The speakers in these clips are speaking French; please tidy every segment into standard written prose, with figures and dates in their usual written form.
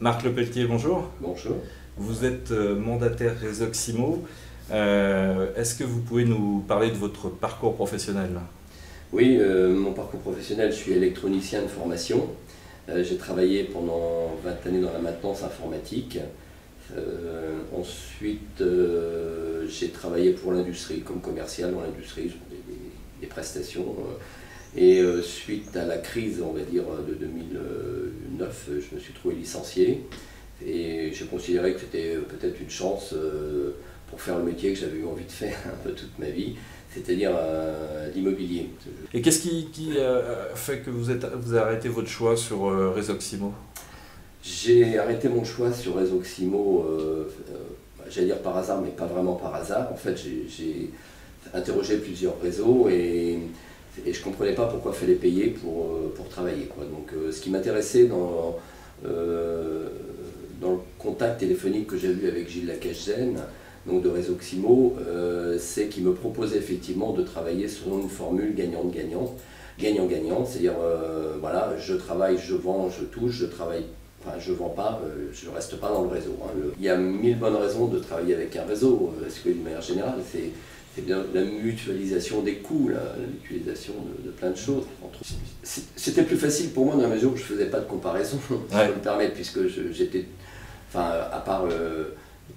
Marc Lepelletier, bonjour. Bonjour. Vous êtes mandataire Resoximo. Est-ce que vous pouvez nous parler de votre parcours professionnel? Oui, mon parcours professionnel, je suis électronicien de formation. J'ai travaillé pendant 20 années dans la maintenance informatique. Ensuite, j'ai travaillé pour l'industrie, comme commercial dans l'industrie, des prestations. Suite à la crise, on va dire, de 2009, je me suis trouvé licencié. Et j'ai considéré que c'était peut-être une chance pour faire le métier que j'avais eu envie de faire un peu toute ma vie, c'est-à-dire l'immobilier. Et qu'est-ce qui fait que vous avez arrêté votre choix sur Resoximo? J'ai arrêté mon choix sur Resoximo, j'allais dire par hasard, mais pas vraiment par hasard. En fait, j'ai interrogé plusieurs réseaux et je ne comprenais pas pourquoi il fallait payer pour travailler, quoi. Donc, ce qui m'intéressait dans le contact téléphonique que j'ai eu avec Gilles Lacache-Zen, donc de Resoximo, c'est qu'il me proposait effectivement de travailler selon une formule gagnante-gagnante. Gagnant-gagnant, c'est-à-dire, voilà, je travaille, je vends, je touche, je travaille. Enfin, je ne vends pas, je ne reste pas dans le réseau. Il y a 1000 bonnes raisons de travailler avec un réseau, parce que d'une manière générale, c'est bien la mutualisation des coûts, l'utilisation de plein de choses. C'était plus facile pour moi dans la mesure où je ne faisais pas de comparaison, si je peux me permettre, puisque j'étais, enfin, à part,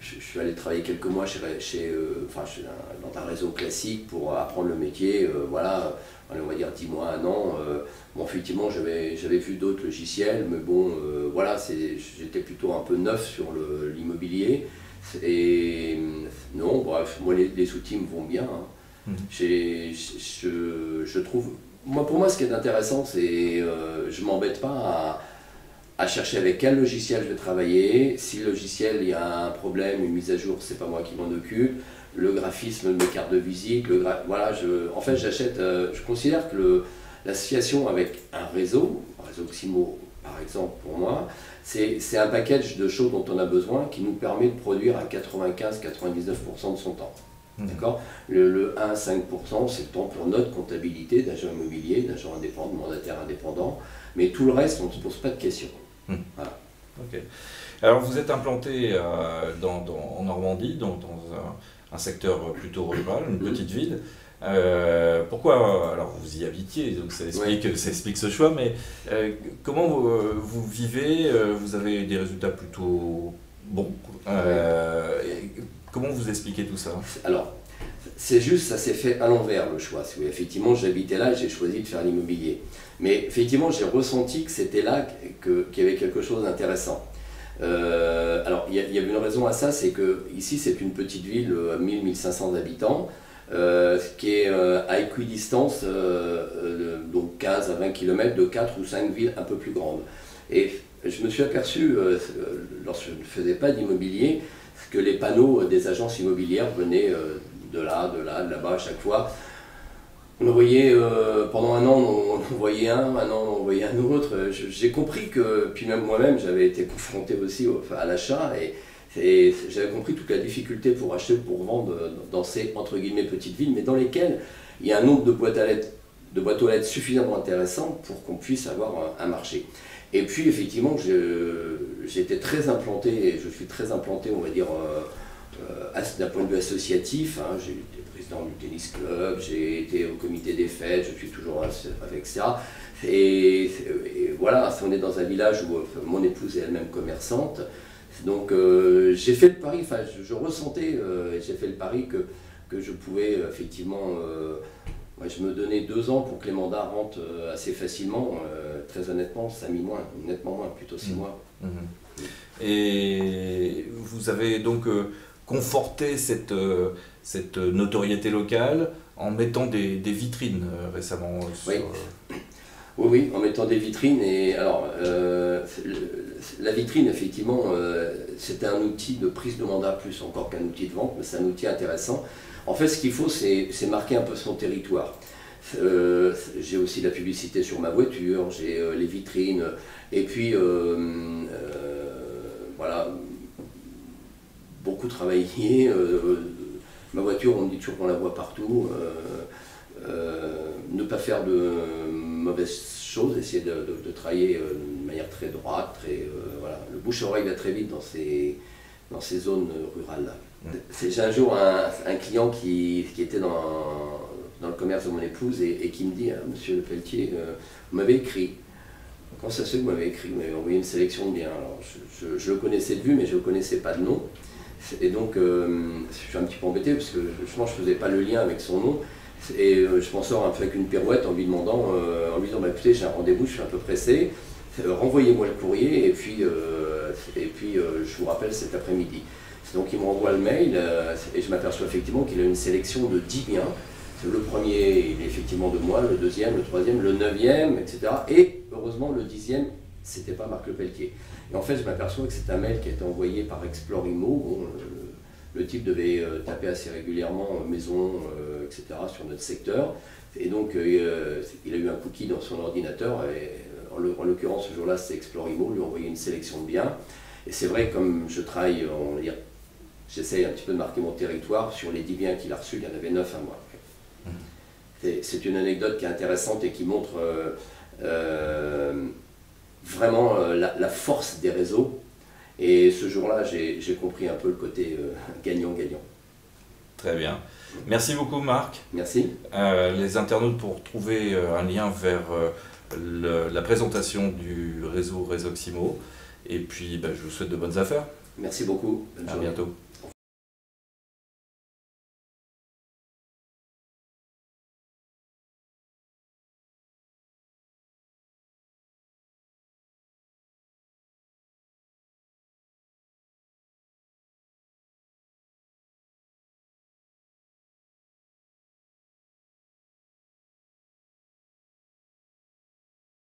je suis allé travailler quelques mois dans un réseau classique pour apprendre le métier, voilà, on va dire 10 mois, 1 an. Bon, effectivement, j'avais vu d'autres logiciels, mais bon, voilà, j'étais plutôt un peu neuf sur l'immobilier. Et non, bref, moi les outils me vont bien. Je trouve, pour moi, ce qui est intéressant, c'est je ne m'embête pas à chercher avec quel logiciel je vais travailler. Si le logiciel, il y a un problème, une mise à jour, c'est pas moi qui m'en occupe. Le graphisme de mes cartes de visite, voilà, en fait, j'achète, je considère que l'association avec un réseau, Resoximo par exemple pour moi, c'est un package de choses dont on a besoin qui nous permet de produire à 95-99% de son temps. D'accord ? Le 1 à 5%, c'est le temps pour notre comptabilité d'agent immobilier, d'agent indépendant, de mandataire indépendant, mais tout le reste, on ne se pose pas de questions. Voilà. Ok. Alors vous êtes implanté en Normandie, dans un secteur plutôt rural, une petite ville. Pourquoi, alors vous y habitiez, donc ça explique ce choix, mais comment vous vivez? Vous avez des résultats plutôt bons. Comment vous expliquez tout ça? Alors, c'est juste, ça s'est fait à l'envers le choix. Effectivement, j'habitais là, j'ai choisi de faire l'immobilier. Mais effectivement, j'ai ressenti que c'était là qu'il y avait quelque chose d'intéressant. Alors, il y avait une raison à ça, c'est que ici, c'est une petite ville à 1000-1500 habitants, qui est à équidistance, donc 15 à 20 km de 4 ou 5 villes un peu plus grandes. Et je me suis aperçu, lorsque je ne faisais pas d'immobilier, que les panneaux des agences immobilières venaient de là-bas à chaque fois. On en voyait, pendant 1 an, on en voyait un an, on en voyait un autre. J'ai compris que, puis même moi-même, j'avais été confronté aussi à l'achat, et j'avais compris toute la difficulté pour acheter ou pour vendre dans ces, entre guillemets, petites villes, mais dans lesquelles il y a un nombre de boîtes aux lettres suffisamment intéressant pour qu'on puisse avoir un marché. Et puis, effectivement, j'étais très implanté, et je suis très implanté, on va dire, d'un point de vue associatif. J'ai été président du tennis club, j'ai été au comité des fêtes, je suis toujours avec ça. Et voilà, on est dans un village où mon épouse est elle-même commerçante. Donc j'ai fait le pari, enfin je ressentais, j'ai fait le pari que je pouvais effectivement, je me donnais 2 ans pour que les mandats rentrent assez facilement. Très honnêtement, ça a mis moins, nettement moins, plutôt 6 mois. Et vous avez donc conforté cette notoriété locale en mettant des vitrines récemment sur... Oui, en mettant des vitrines. Et alors, la vitrine, effectivement, c'était un outil de prise de mandat plus encore qu'un outil de vente, mais c'est un outil intéressant. En fait, ce qu'il faut, c'est marquer un peu son territoire. J'ai aussi la publicité sur ma voiture, j'ai les vitrines, et puis, voilà, beaucoup travaillé. Ma voiture, on me dit toujours qu'on la voit partout. Ne pas faire de mauvaises chose, essayer de travailler de manière très droite, voilà. Le bouche-oreille va très vite dans ces zones rurales-là. J'ai un jour un client qui était dans le commerce de mon épouse et qui me dit « Monsieur Lepelletier, vous m'avez écrit. Quand ça se fait que vous m'avez écrit, vous m'avez envoyé une sélection de biens. » Alors, je le connaissais de vue, mais je ne connaissais pas de nom. Et donc, je suis un petit peu embêté parce que je ne faisais pas le lien avec son nom. Et je m'en sors un peu avec une pirouette en lui demandant, bah, écoutez, j'ai un rendez-vous, je suis un peu pressé, renvoyez-moi le courrier et puis je vous rappelle cet après-midi. Donc il me renvoie le mail et je m'aperçois effectivement qu'il a une sélection de 10 biens. Le premier, il est effectivement de moi, le deuxième, le troisième, le 9e, etc. Et heureusement, le 10e, c'était pas Marc Lepelletier. Et en fait, je m'aperçois que c'est un mail qui a été envoyé par Explore Immo. Bon, le type devait taper assez régulièrement maison, etc. sur notre secteur. Et donc, il a eu un cookie dans son ordinateur. Et en l'occurrence, ce jour-là, c'est Explore Immo, lui a envoyé une sélection de biens. Et c'est vrai, comme je travaille, j'essaye un petit peu de marquer mon territoire. Sur les 10 biens qu'il a reçus, il y en avait 9 à moi. C'est une anecdote qui est intéressante et qui montre vraiment la force des réseaux. Et ce jour-là, j'ai compris un peu le côté gagnant-gagnant. Très bien. Merci beaucoup Marc. Merci. Les internautes pour trouver un lien vers la présentation du réseau Resoximo. Et puis je vous souhaite de bonnes affaires. Merci beaucoup. À bientôt.